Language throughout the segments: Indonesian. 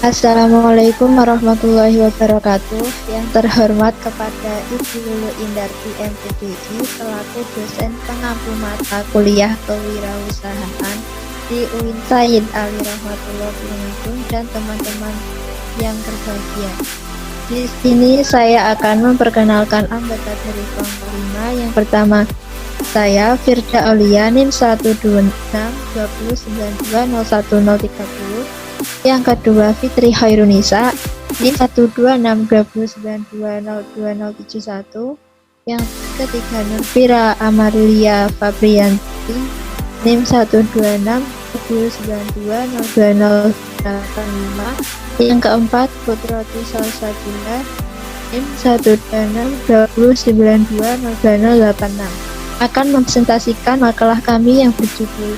Assalamualaikum warahmatullahi wabarakatuh. Yang terhormat kepada Ibu Lulu Indarti MPDI selaku dosen pengampu mata kuliah kewirausahaan di UIN Said Ali Rahmatullah Tulungagung dan teman-teman yang berbahagia. Di sini saya akan memperkenalkan anggota dari kelompok 5. Yang pertama, saya Firda Aulia NIM 12620920130. Yang kedua, Fitri Hairunisa NIM 1262092020071. Yang ketiga, Nurfira Amalia Fabrianti NIM 1262092020085. Yang keempat, Putroti Salsabila NIM 1262092020086 akan mempresentasikan makalah kami yang berjudul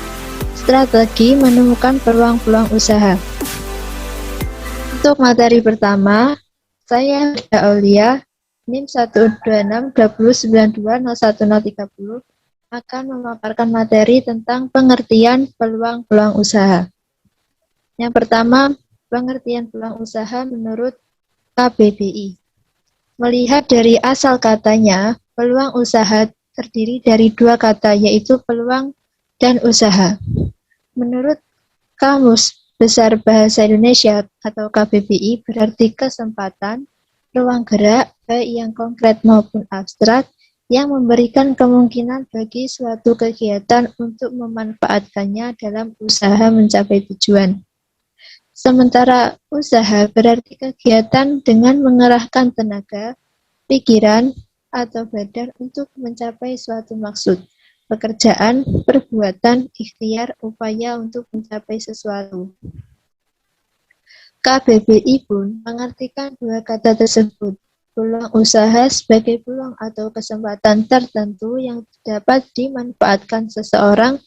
Strategi Menemukan Peluang-Peluang Usaha. Untuk materi pertama, saya Firda Aulia NIM 12620920130 akan memaparkan materi tentang pengertian peluang-peluang usaha. Yang pertama, pengertian peluang usaha menurut KBBI. Melihat dari asal katanya, peluang usaha terdiri dari dua kata, yaitu peluang dan usaha. Menurut Kamus Besar Bahasa Indonesia atau KBBI berarti kesempatan, ruang gerak, baik yang konkret maupun abstrak, yang memberikan kemungkinan bagi suatu kegiatan untuk memanfaatkannya dalam usaha mencapai tujuan. Sementara usaha berarti kegiatan dengan mengerahkan tenaga, pikiran, atau badan untuk mencapai suatu maksud, pekerjaan, perbuatan, ikhtiar, upaya untuk mencapai sesuatu. KBBI pun mengartikan dua kata tersebut, peluang usaha sebagai peluang atau kesempatan tertentu yang dapat dimanfaatkan seseorang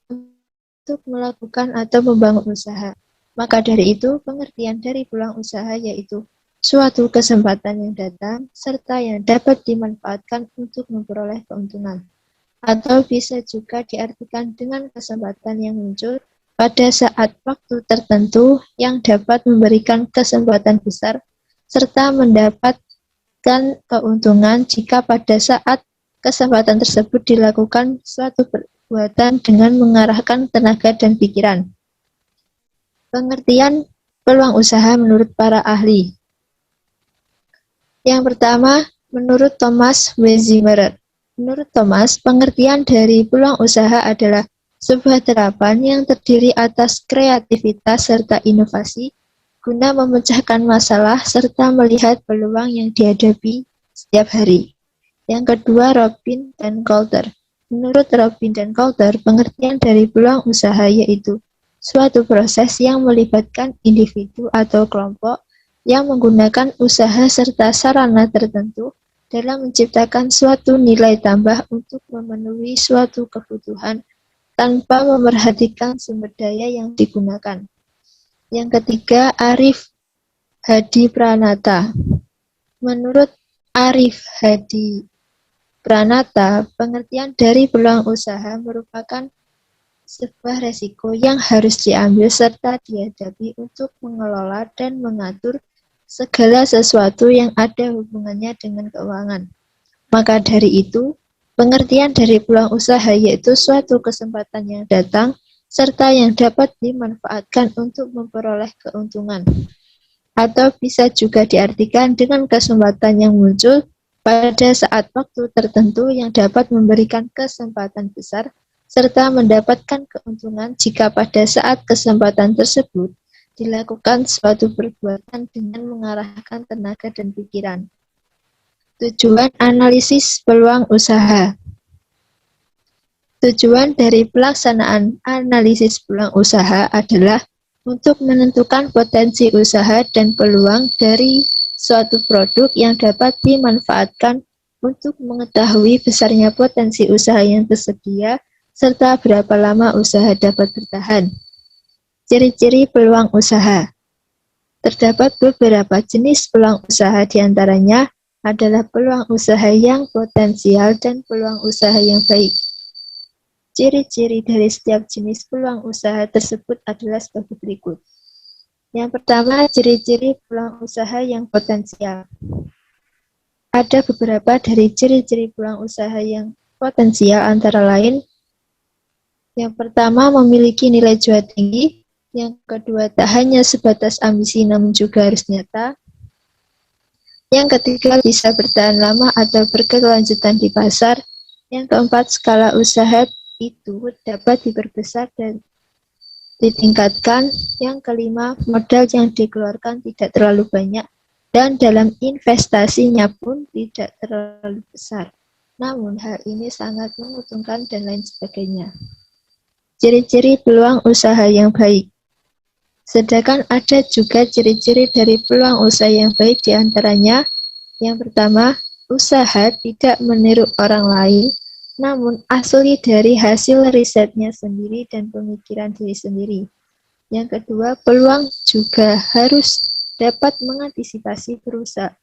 untuk melakukan atau membangun usaha. Maka dari itu, pengertian dari peluang usaha yaitu suatu kesempatan yang datang, serta yang dapat dimanfaatkan untuk memperoleh keuntungan. Atau bisa juga diartikan dengan kesempatan yang muncul pada saat waktu tertentu yang dapat memberikan kesempatan besar, serta mendapatkan keuntungan jika pada saat kesempatan tersebut dilakukan suatu perbuatan dengan mengarahkan tenaga dan pikiran. Pengertian peluang usaha menurut para ahli. Yang pertama, menurut Thomas W. Zimmerer. Menurut Thomas, pengertian dari peluang usaha adalah sebuah terapan yang terdiri atas kreativitas serta inovasi guna memecahkan masalah serta melihat peluang yang dihadapi setiap hari. Yang kedua, Robin dan Coulter. Menurut Robin dan Coulter, pengertian dari peluang usaha yaitu suatu proses yang melibatkan individu atau kelompok yang menggunakan usaha serta sarana tertentu dalam menciptakan suatu nilai tambah untuk memenuhi suatu kebutuhan tanpa memerhatikan sumber daya yang digunakan. Yang ketiga, Arif Hadi Pranata. Menurut Arif Hadi Pranata, pengertian dari peluang usaha merupakan sebuah resiko yang harus diambil serta dihadapi untuk mengelola dan mengatur segala sesuatu yang ada hubungannya dengan keuangan. Maka dari itu, pengertian dari peluang usaha yaitu suatu kesempatan yang datang serta yang dapat dimanfaatkan untuk memperoleh keuntungan. Atau bisa juga diartikan dengan kesempatan yang muncul pada saat waktu tertentu yang dapat memberikan kesempatan besar serta mendapatkan keuntungan jika pada saat kesempatan tersebut dilakukan suatu perbuatan dengan mengarahkan tenaga dan pikiran. Tujuan analisis peluang usaha. Tujuan dari pelaksanaan analisis peluang usaha adalah untuk menentukan potensi usaha dan peluang dari suatu produk yang dapat dimanfaatkan untuk mengetahui besarnya potensi usaha yang tersedia serta berapa lama usaha dapat bertahan. Ciri-ciri peluang usaha. Terdapat beberapa jenis peluang usaha, diantaranya adalah peluang usaha yang potensial dan peluang usaha yang baik. Ciri-ciri dari setiap jenis peluang usaha tersebut adalah sebagai berikut. Yang pertama, ciri-ciri peluang usaha yang potensial. Ada beberapa dari ciri-ciri peluang usaha yang potensial antara lain. Yang pertama, memiliki nilai jual tinggi. Yang kedua, tak hanya sebatas ambisi namun juga harus nyata. Yang ketiga, bisa bertahan lama atau berkelanjutan di pasar. Yang keempat, skala usaha itu dapat diperbesar dan ditingkatkan. Yang kelima, modal yang dikeluarkan tidak terlalu banyak dan dalam investasinya pun tidak terlalu besar. Namun hal ini sangat menguntungkan dan lain sebagainya. Ciri-ciri peluang usaha yang baik. Sedangkan ada juga ciri-ciri dari peluang usaha yang baik diantaranya. Yang pertama, usaha tidak meniru orang lain, namun asli dari hasil risetnya sendiri dan pemikiran diri sendiri. Yang kedua, peluang juga harus dapat mengantisipasi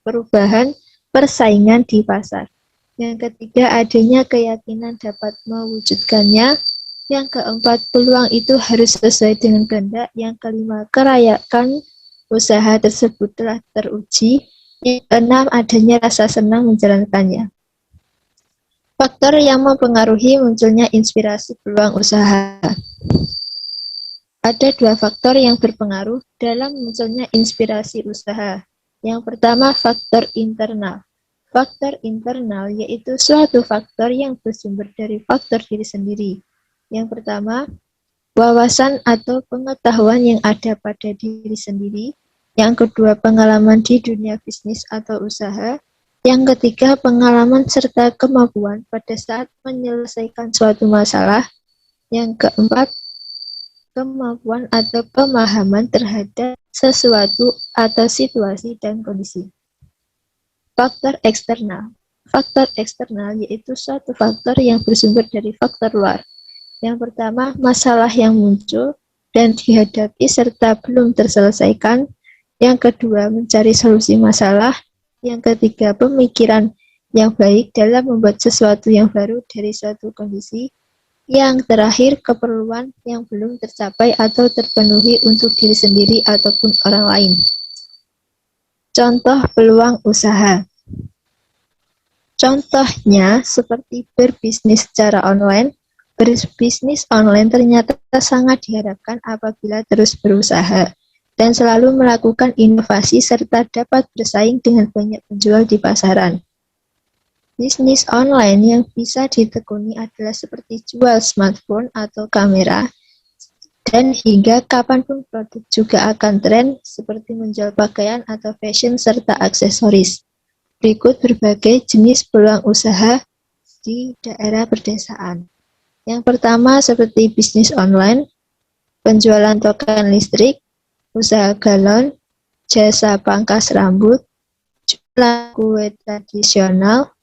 perubahan persaingan di pasar. Yang ketiga, adanya keyakinan dapat mewujudkannya. Yang keempat, peluang itu harus sesuai dengan kehendak. Yang kelima, kelayakan usaha tersebut telah teruji. Yang keenam, adanya rasa senang menjalankannya. Faktor yang mempengaruhi munculnya inspirasi peluang usaha. Ada dua faktor yang berpengaruh dalam munculnya inspirasi usaha. Yang pertama, faktor internal. Faktor internal yaitu suatu faktor yang bersumber dari faktor diri sendiri. Yang pertama, wawasan atau pengetahuan yang ada pada diri sendiri. Yang kedua, pengalaman di dunia bisnis atau usaha. Yang ketiga, pengalaman serta kemampuan pada saat menyelesaikan suatu masalah. Yang keempat, kemampuan atau pemahaman terhadap sesuatu atau situasi dan kondisi. Faktor eksternal. Faktor eksternal yaitu suatu faktor yang bersumber dari faktor luar. Yang pertama, masalah yang muncul dan dihadapi serta belum terselesaikan. Yang kedua, mencari solusi masalah. Yang ketiga, pemikiran yang baik dalam membuat sesuatu yang baru dari suatu kondisi. Yang terakhir, keperluan yang belum tercapai atau terpenuhi untuk diri sendiri ataupun orang lain. Contoh peluang usaha. Contohnya seperti berbisnis secara online. Berbisnis online ternyata sangat diharapkan apabila terus berusaha dan selalu melakukan inovasi serta dapat bersaing dengan banyak penjual di pasaran. Bisnis online yang bisa ditekuni adalah seperti jual smartphone atau kamera, dan hingga kapanpun produk juga akan tren seperti menjual pakaian atau fashion serta aksesoris. Berikut berbagai jenis peluang usaha di daerah pedesaan. Yang pertama seperti bisnis online, penjualan token listrik, usaha galon, jasa pangkas rambut, jualan kue tradisional,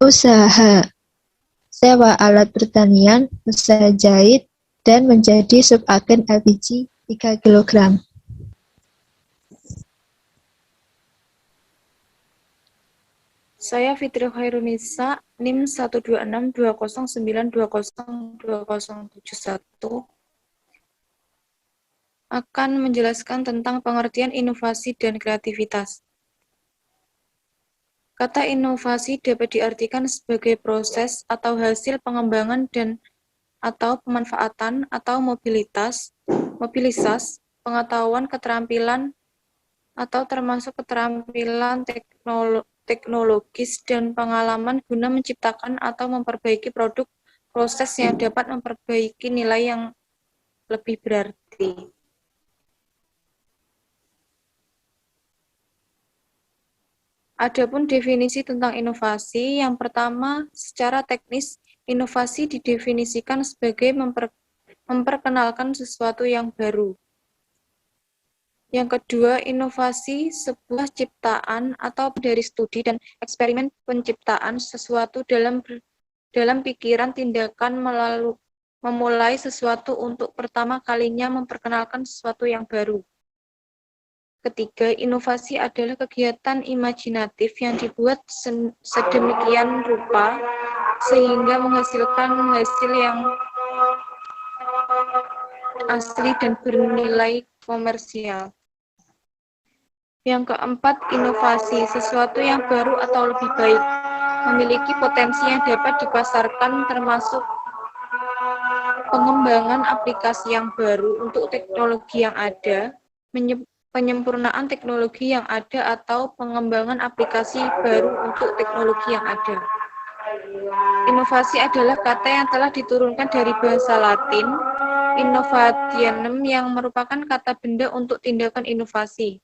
usaha sewa alat pertanian, usaha jahit, dan menjadi subagen LPG 3 kg. Saya Fitri Khairunisa, NIM 1262092020771, akan menjelaskan tentang pengertian inovasi dan kreativitas. Kata inovasi dapat diartikan sebagai proses atau hasil pengembangan dan atau pemanfaatan atau mobilisasi pengetahuan, keterampilan, atau termasuk keterampilan teknologis dan pengalaman guna menciptakan atau memperbaiki produk proses yang dapat memperbaiki nilai yang lebih berarti. Adapun definisi tentang inovasi, yang pertama, secara teknis, inovasi didefinisikan sebagai memperkenalkan sesuatu yang baru. Yang kedua, inovasi sebuah ciptaan atau dari studi dan eksperimen penciptaan sesuatu dalam pikiran, tindakan, memulai sesuatu untuk pertama kalinya memperkenalkan sesuatu yang baru. Ketiga, inovasi adalah kegiatan imajinatif yang dibuat sedemikian rupa sehingga menghasilkan hasil yang asli dan bernilai komersial. Yang keempat, inovasi, sesuatu yang baru atau lebih baik, memiliki potensi yang dapat dipasarkan termasuk pengembangan aplikasi yang baru untuk teknologi yang ada, penyempurnaan teknologi yang ada atau pengembangan aplikasi baru untuk teknologi yang ada. Inovasi adalah kata yang telah diturunkan dari bahasa Latin, innovationem, yang merupakan kata benda untuk tindakan inovasi.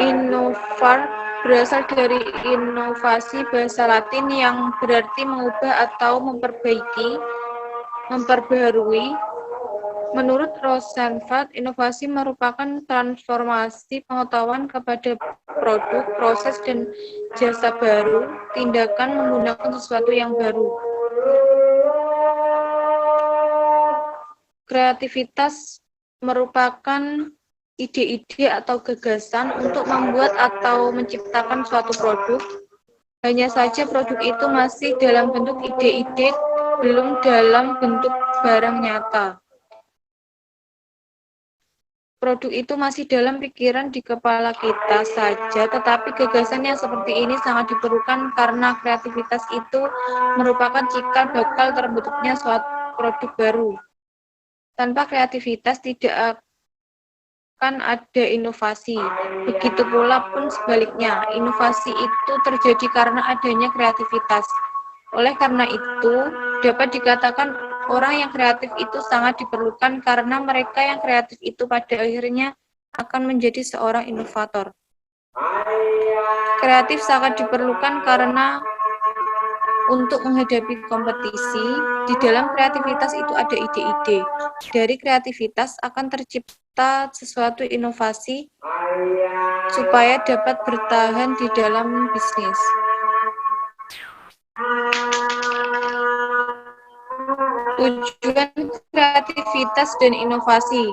Innovar berasal dari inovasi bahasa Latin yang berarti mengubah atau memperbaiki, memperbaharui. Menurut Rosenfeld, inovasi merupakan transformasi pengetahuan kepada produk, proses, dan jasa baru, tindakan menggunakan sesuatu yang baru. Kreativitas merupakan ide-ide atau gagasan untuk membuat atau menciptakan suatu produk. Hanya saja produk itu masih dalam bentuk ide-ide, belum dalam bentuk barang nyata. Produk itu masih dalam pikiran di kepala kita saja, tetapi gagasan yang seperti ini sangat diperlukan karena kreativitas itu merupakan cikal bakal terbentuknya suatu produk baru. Tanpa kreativitas tidak akan ada inovasi. Begitu pula pun sebaliknya, inovasi itu terjadi karena adanya kreativitas. Oleh karena itu, dapat dikatakan orang yang kreatif itu sangat diperlukan karena mereka yang kreatif itu pada akhirnya akan menjadi seorang inovator. Kreatif sangat diperlukan karena untuk menghadapi kompetisi, di dalam kreativitas itu ada ide-ide. Dari kreativitas akan tercipta sesuatu inovasi supaya dapat bertahan di dalam bisnis. Tujuan kreativitas dan inovasi.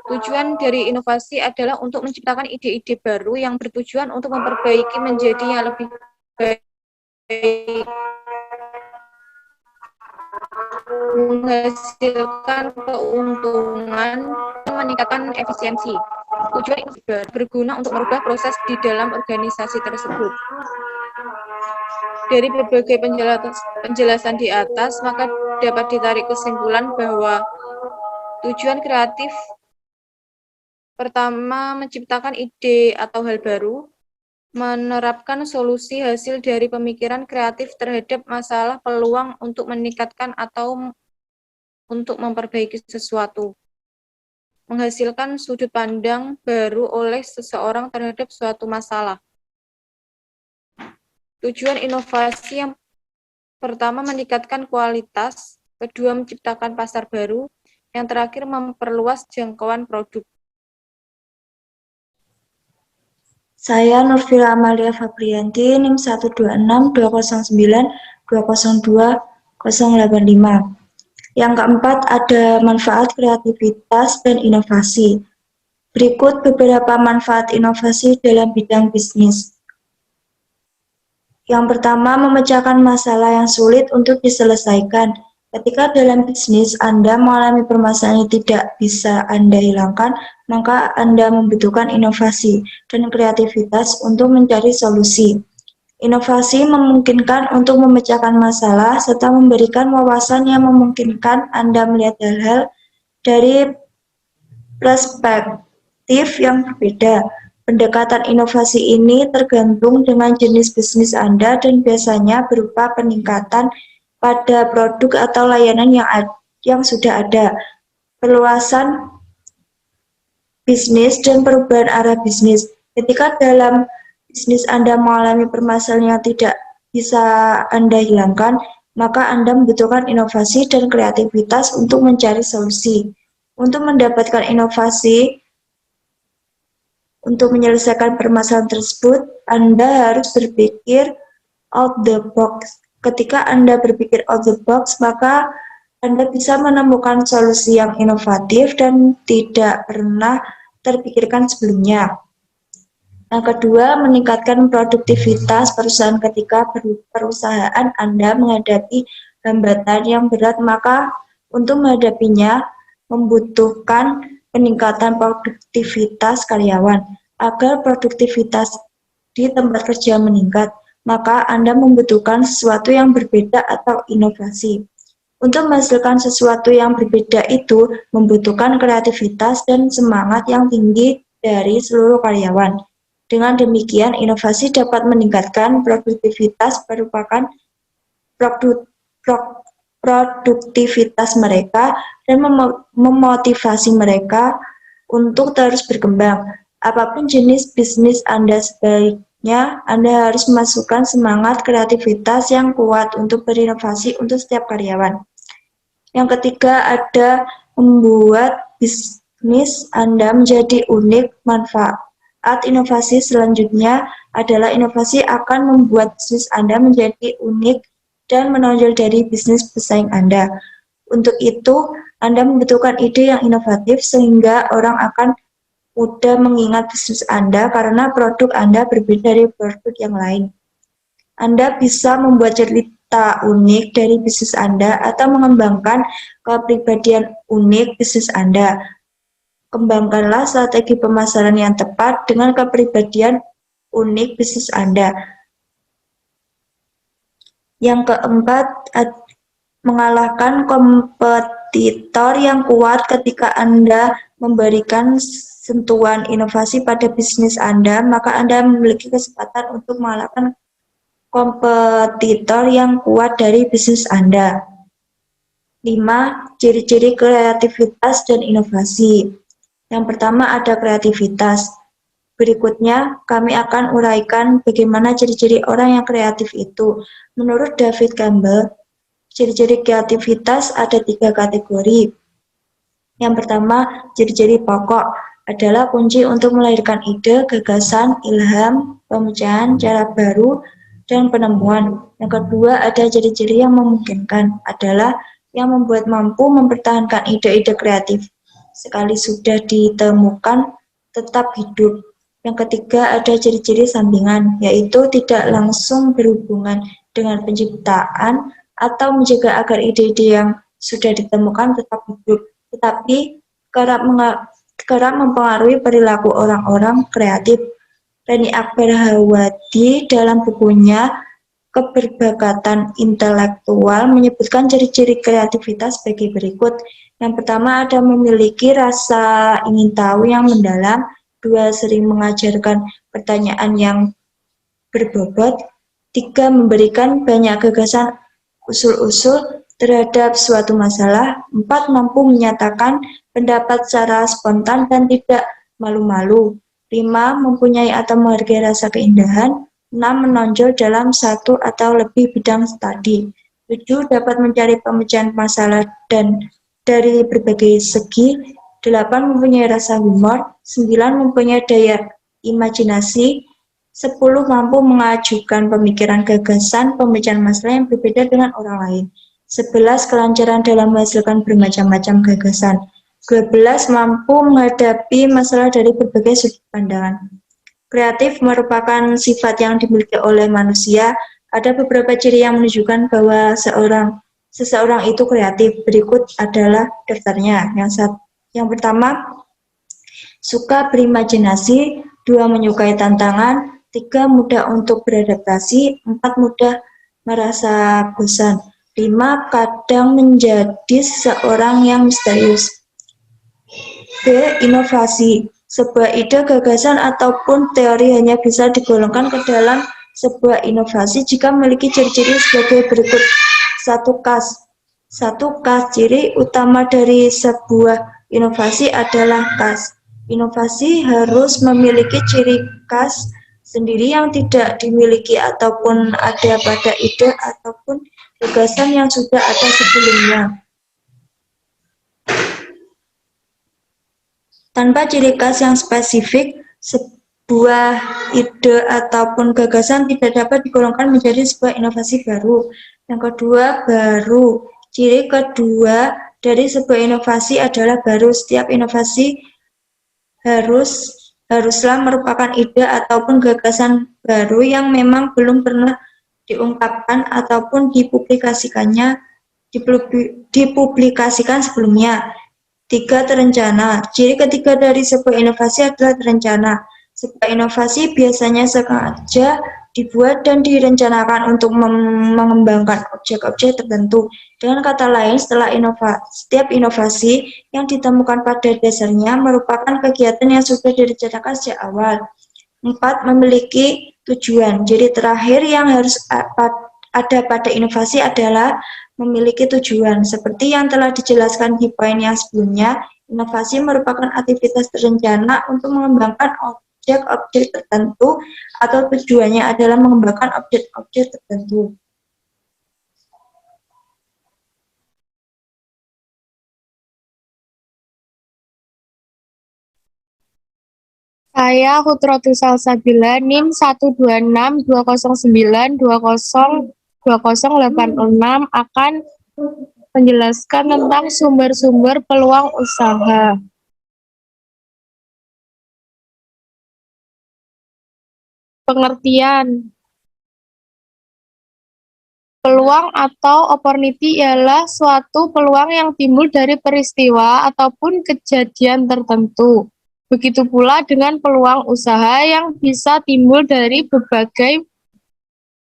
Tujuan dari inovasi adalah untuk menciptakan ide-ide baru yang bertujuan untuk memperbaiki menjadi yang lebih baik, menghasilkan keuntungan, dan meningkatkan efisiensi. Tujuan ini berguna untuk merubah proses di dalam organisasi tersebut. Dari berbagai penjelasan di atas, maka dapat ditarik kesimpulan bahwa tujuan kreatif pertama, menciptakan ide atau hal baru, menerapkan solusi hasil dari pemikiran kreatif terhadap masalah, peluang untuk meningkatkan atau untuk memperbaiki sesuatu, menghasilkan sudut pandang baru oleh seseorang terhadap suatu masalah. Tujuan inovasi yang pertama meningkatkan kualitas, kedua menciptakan pasar baru, yang terakhir memperluas jangkauan produk. Saya Nurvila Amalia Fabrianti, NIM 1262002020085. Yang keempat, ada manfaat kreativitas dan inovasi. Berikut beberapa manfaat inovasi dalam bidang bisnis. Yang pertama, memecahkan masalah yang sulit untuk diselesaikan. Ketika dalam bisnis Anda mengalami permasalahan yang tidak bisa Anda hilangkan, maka Anda membutuhkan inovasi dan kreativitas untuk mencari solusi. Inovasi memungkinkan untuk memecahkan masalah serta memberikan wawasan yang memungkinkan Anda melihat hal-hal dari perspektif yang berbeda. Pendekatan inovasi ini tergantung dengan jenis bisnis Anda dan biasanya berupa peningkatan pada produk atau layanan yang sudah ada, perluasan bisnis, dan perubahan arah bisnis. Ketika dalam bisnis Anda mengalami permasalahan yang tidak bisa Anda hilangkan, maka Anda membutuhkan inovasi dan kreativitas untuk mencari solusi. Untuk mendapatkan inovasi, untuk menyelesaikan permasalahan tersebut, Anda harus berpikir out the box. Ketika Anda berpikir out the box, maka Anda bisa menemukan solusi yang inovatif dan tidak pernah terpikirkan sebelumnya. Yang kedua, meningkatkan produktivitas perusahaan. Ketika perusahaan Anda menghadapi hambatan yang berat, maka untuk menghadapinya membutuhkan peningkatan produktivitas karyawan. Agar produktivitas di tempat kerja meningkat, maka Anda membutuhkan sesuatu yang berbeda atau inovasi. Untuk menghasilkan sesuatu yang berbeda itu membutuhkan kreativitas dan semangat yang tinggi dari seluruh karyawan. Dengan demikian, inovasi dapat meningkatkan produktivitas produktivitas mereka dan memotivasi mereka untuk terus berkembang. Apapun jenis bisnis Anda, sebaiknya Anda harus memasukkan semangat kreativitas yang kuat untuk berinovasi untuk setiap karyawan. Yang ketiga ada membuat bisnis Anda menjadi unik. Manfaat inovasi selanjutnya adalah inovasi akan membuat bisnis Anda menjadi unik dan menonjol dari bisnis pesaing Anda. Untuk itu, Anda membutuhkan ide yang inovatif sehingga orang akan mudah mengingat bisnis Anda karena produk Anda berbeda dari produk yang lain. Anda bisa membuat cerita unik dari bisnis Anda atau mengembangkan kepribadian unik bisnis Anda. Kembangkanlah strategi pemasaran yang tepat dengan kepribadian unik bisnis Anda. Yang keempat, mengalahkan kompetitor yang kuat. Ketika Anda memberikan sentuhan inovasi pada bisnis Anda, maka Anda memiliki kesempatan untuk mengalahkan kompetitor yang kuat dari bisnis Anda. 5. Ciri-ciri kreativitas dan inovasi. Yang pertama ada kreativitas. Berikutnya, kami akan uraikan bagaimana ciri-ciri orang yang kreatif itu. Menurut David Campbell, ciri-ciri kreativitas ada 3 kategori. Yang pertama, ciri-ciri pokok adalah kunci untuk melahirkan ide, gagasan, ilham, pemecahan, cara baru, dan penemuan. Yang kedua, ada ciri-ciri yang memungkinkan, adalah yang membuat mampu mempertahankan ide-ide kreatif. Sekali sudah ditemukan, tetap hidup. Yang ketiga, ada ciri-ciri sampingan, yaitu tidak langsung berhubungan dengan penciptaan atau menjaga agar ide-ide yang sudah ditemukan tetap hidup, tetapi kerap mempengaruhi perilaku orang-orang kreatif. Rani Akbar Hawadi dalam bukunya Keberbakatan Intelektual menyebutkan ciri-ciri kreativitas sebagai berikut. Yang pertama ada memiliki rasa ingin tahu yang mendalam. 2. Sering mengajarkan pertanyaan yang berbobot. 3. Memberikan banyak gagasan usul-usul terhadap suatu masalah. 4. Mampu menyatakan pendapat secara spontan dan tidak malu-malu. 5. Mempunyai atau menghargai rasa keindahan. 6. Menonjol dalam satu atau lebih bidang studi. 7. Dapat mencari pemecahan masalah dan dari berbagai segi. 8. Mempunyai rasa humor. 9. Mempunyai daya imajinasi. 10. Mampu mengajukan pemikiran gagasan pemecahan masalah yang berbeda dengan orang lain. 11. Kelancaran dalam menghasilkan bermacam-macam gagasan. 12. Mampu menghadapi masalah dari berbagai sudut pandangan. Kreatif merupakan sifat yang dimiliki oleh manusia. Ada beberapa ciri yang menunjukkan bahwa seseorang itu kreatif. Berikut adalah daftarnya. Yang pertama, suka berimajinasi. 2. Menyukai tantangan. 3. Mudah untuk beradaptasi. 4. Mudah merasa bosan. 5. Kadang menjadi seorang yang misterius. B. Inovasi. Sebuah ide, gagasan, ataupun teori hanya bisa digolongkan ke dalam sebuah inovasi jika memiliki ciri-ciri sebagai berikut. 1. Khas. Ciri utama dari sebuah inovasi adalah khas. Inovasi harus memiliki ciri khas sendiri yang tidak dimiliki ataupun ada pada ide ataupun gagasan yang sudah ada sebelumnya. Tanpa ciri khas yang spesifik, sebuah ide ataupun gagasan tidak dapat digolongkan menjadi sebuah inovasi baru. Yang kedua, baru. Ciri kedua dari sebuah inovasi adalah baru. Setiap inovasi haruslah merupakan ide ataupun gagasan baru yang memang belum pernah diungkapkan ataupun dipublikasikan sebelumnya. Tiga, terencana. Ciri ketiga dari sebuah inovasi adalah terencana. Sebuah inovasi biasanya sengaja dibuat dan direncanakan untuk mengembangkan objek-objek tertentu. Dengan kata lain, setiap inovasi yang ditemukan pada dasarnya merupakan kegiatan yang sudah direncanakan sejak awal. 4, memiliki tujuan. Jadi terakhir yang harus ada pada inovasi adalah memiliki tujuan. Seperti yang telah dijelaskan di poin yang sebelumnya, inovasi merupakan aktivitas terencana untuk mengembangkan objek-objek tertentu atau tujuannya adalah mengembangkan objek-objek tertentu. Saya Hutrotu Salsabila, NIM 126209202020086 akan menjelaskan tentang sumber-sumber peluang usaha. Pengertian. Peluang atau opportunity ialah suatu peluang yang timbul dari peristiwa ataupun kejadian tertentu. Begitu pula dengan peluang usaha yang bisa timbul dari berbagai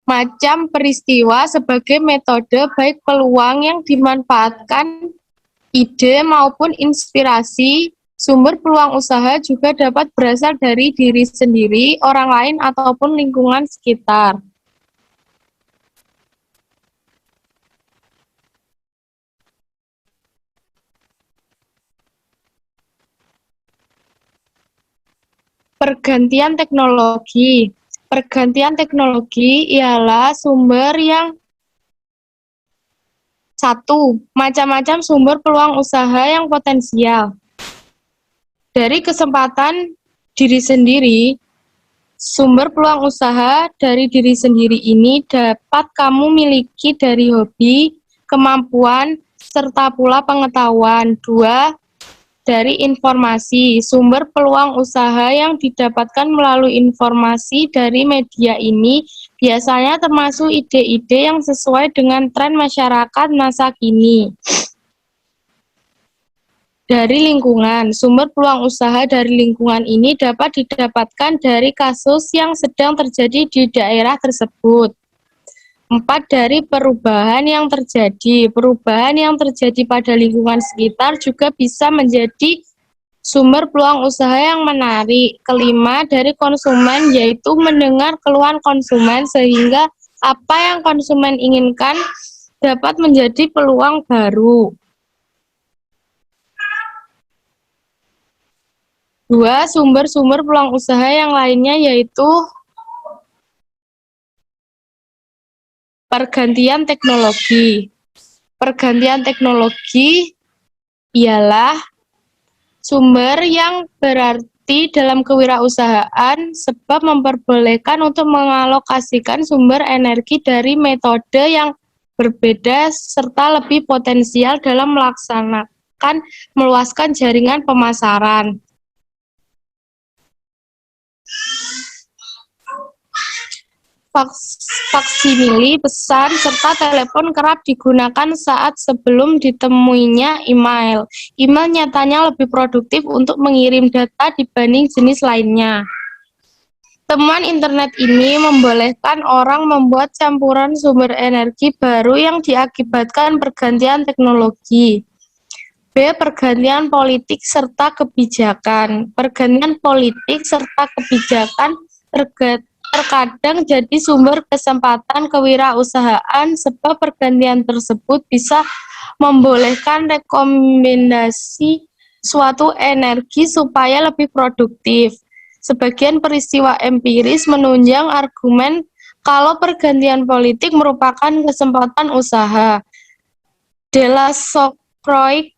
macam peristiwa sebagai metode, baik peluang yang dimanfaatkan ide maupun inspirasi. Sumber peluang usaha juga dapat berasal dari diri sendiri, orang lain, ataupun lingkungan sekitar. Pergantian teknologi. Pergantian teknologi ialah sumber yang satu, macam-macam sumber peluang usaha yang potensial. Dari kesempatan diri sendiri, sumber peluang usaha dari diri sendiri ini dapat kamu miliki dari hobi, kemampuan, serta pula pengetahuan. 2, dari informasi, sumber peluang usaha yang didapatkan melalui informasi dari media ini biasanya termasuk ide-ide yang sesuai dengan tren masyarakat masa kini. Dari lingkungan, sumber peluang usaha dari lingkungan ini dapat didapatkan dari kasus yang sedang terjadi di daerah tersebut. 4, dari perubahan yang terjadi. Perubahan yang terjadi pada lingkungan sekitar juga bisa menjadi sumber peluang usaha yang menarik. 5, dari konsumen, yaitu mendengar keluhan konsumen sehingga apa yang konsumen inginkan dapat menjadi peluang baru. 2, sumber-sumber peluang usaha yang lainnya yaitu pergantian teknologi. Pergantian teknologi ialah sumber yang berarti dalam kewirausahaan sebab memperbolehkan untuk mengalokasikan sumber energi dari metode yang berbeda serta lebih potensial dalam melaksanakan meluaskan jaringan pemasaran. Faksimili, pesan, serta telepon kerap digunakan saat sebelum ditemuinya email. Email nyatanya lebih produktif untuk mengirim data dibanding jenis lainnya. Temuan internet ini membolehkan orang membuat campuran sumber energi baru yang diakibatkan pergantian teknologi. B. Pergantian politik serta kebijakan. Pergantian politik serta kebijakan terkadang jadi sumber kesempatan kewirausahaan sebab pergantian tersebut bisa membolehkan rekomendasi suatu energi supaya lebih produktif. Sebagian peristiwa empiris menunjang argumen kalau pergantian politik merupakan kesempatan usaha. Delacroix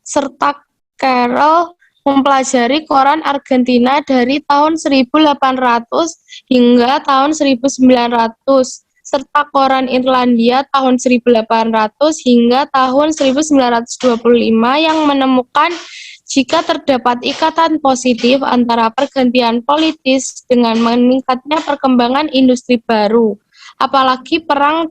serta Carroll mempelajari koran Argentina dari tahun 1800 hingga tahun 1900, serta koran Irlandia tahun 1800 hingga tahun 1925 yang menemukan jika terdapat ikatan positif antara pergantian politis dengan meningkatnya perkembangan industri baru. Apalagi perang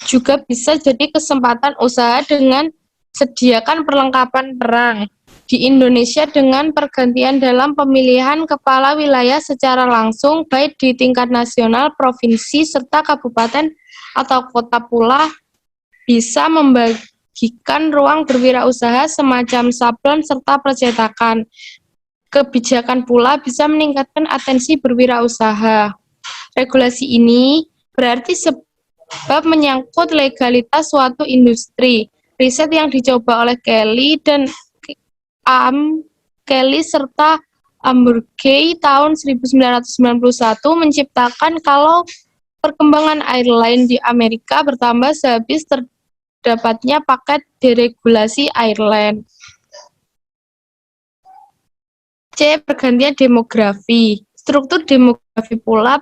juga bisa jadi kesempatan usaha dengan sediakan perlengkapan perang. Di Indonesia dengan pergantian dalam pemilihan kepala wilayah secara langsung baik di tingkat nasional, provinsi, serta kabupaten atau kota pula bisa membagikan ruang berwirausaha semacam sablon serta percetakan. Kebijakan pula bisa meningkatkan atensi berwirausaha. Regulasi ini berarti sebab menyangkut legalitas suatu industri. Riset yang dicoba oleh Kelly dan Kelly serta Amburgey tahun 1991 menciptakan kalau perkembangan airline di Amerika bertambah sehabis terdapatnya paket deregulasi airline. C. Pergantian demografi. Struktur demografi pula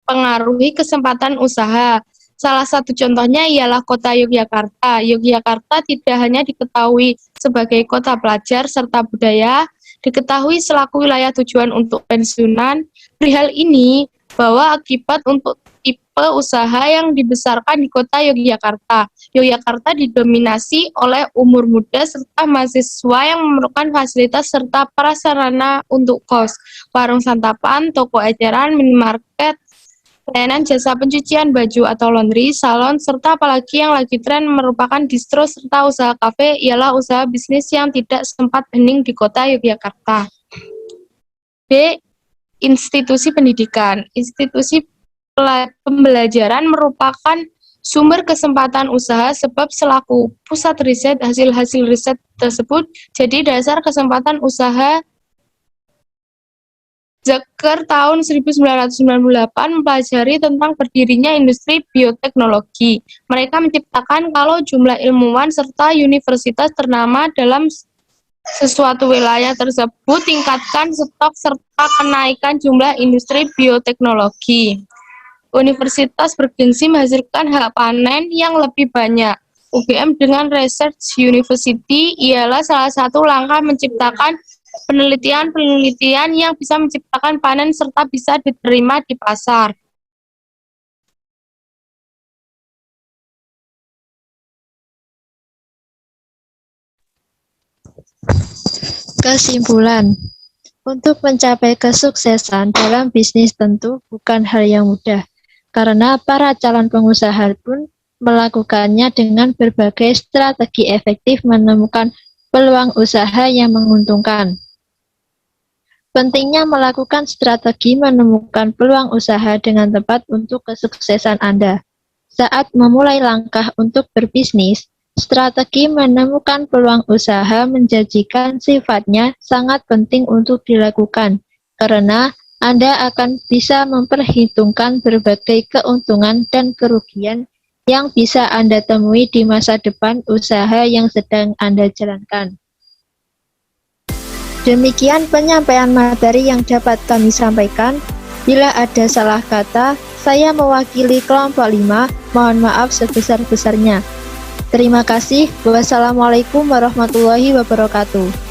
pengaruhi kesempatan usaha. Salah satu contohnya ialah kota Yogyakarta. Yogyakarta tidak hanya diketahui sebagai kota pelajar serta budaya, diketahui selaku wilayah tujuan untuk pensiunan. Perihal ini bahwa akibat untuk tipe usaha yang dibesarkan di kota Yogyakarta. Yogyakarta didominasi oleh umur muda serta mahasiswa yang memerlukan fasilitas serta prasarana untuk kos, warung santapan, toko eceran, minimarket, layanan jasa pencucian baju atau laundry, salon, serta apalagi yang lagi tren merupakan distro serta usaha kafe ialah usaha bisnis yang tidak sempat hening di kota Yogyakarta. B. Institusi pendidikan. Institusi pembelajaran merupakan sumber kesempatan usaha sebab selaku pusat riset hasil-hasil riset tersebut jadi dasar kesempatan usaha. Zucker tahun 1998 mempelajari tentang berdirinya industri bioteknologi. Mereka menciptakan kalau jumlah ilmuwan serta universitas ternama dalam sesuatu wilayah tersebut tingkatkan stok serta kenaikan jumlah industri bioteknologi. Universitas bergengsi menghasilkan hak panen yang lebih banyak. UGM dengan Research University ialah salah satu langkah menciptakan penelitian-penelitian yang bisa menciptakan panen serta bisa diterima di pasar. Kesimpulan, untuk mencapai kesuksesan dalam bisnis tentu bukan hal yang mudah, karena para calon pengusaha pun melakukannya dengan berbagai strategi efektif menemukan peluang usaha yang menguntungkan. Pentingnya melakukan strategi menemukan peluang usaha dengan tepat untuk kesuksesan Anda. Saat memulai langkah untuk berbisnis, strategi menemukan peluang usaha menjanjikan sifatnya sangat penting untuk dilakukan, karena Anda akan bisa memperhitungkan berbagai keuntungan dan kerugian yang bisa Anda temui di masa depan usaha yang sedang Anda jalankan. Demikian penyampaian materi yang dapat kami sampaikan. Bila ada salah kata, saya mewakili kelompok 5, mohon maaf sebesar-besarnya. Terima kasih. Wassalamualaikum warahmatullahi wabarakatuh.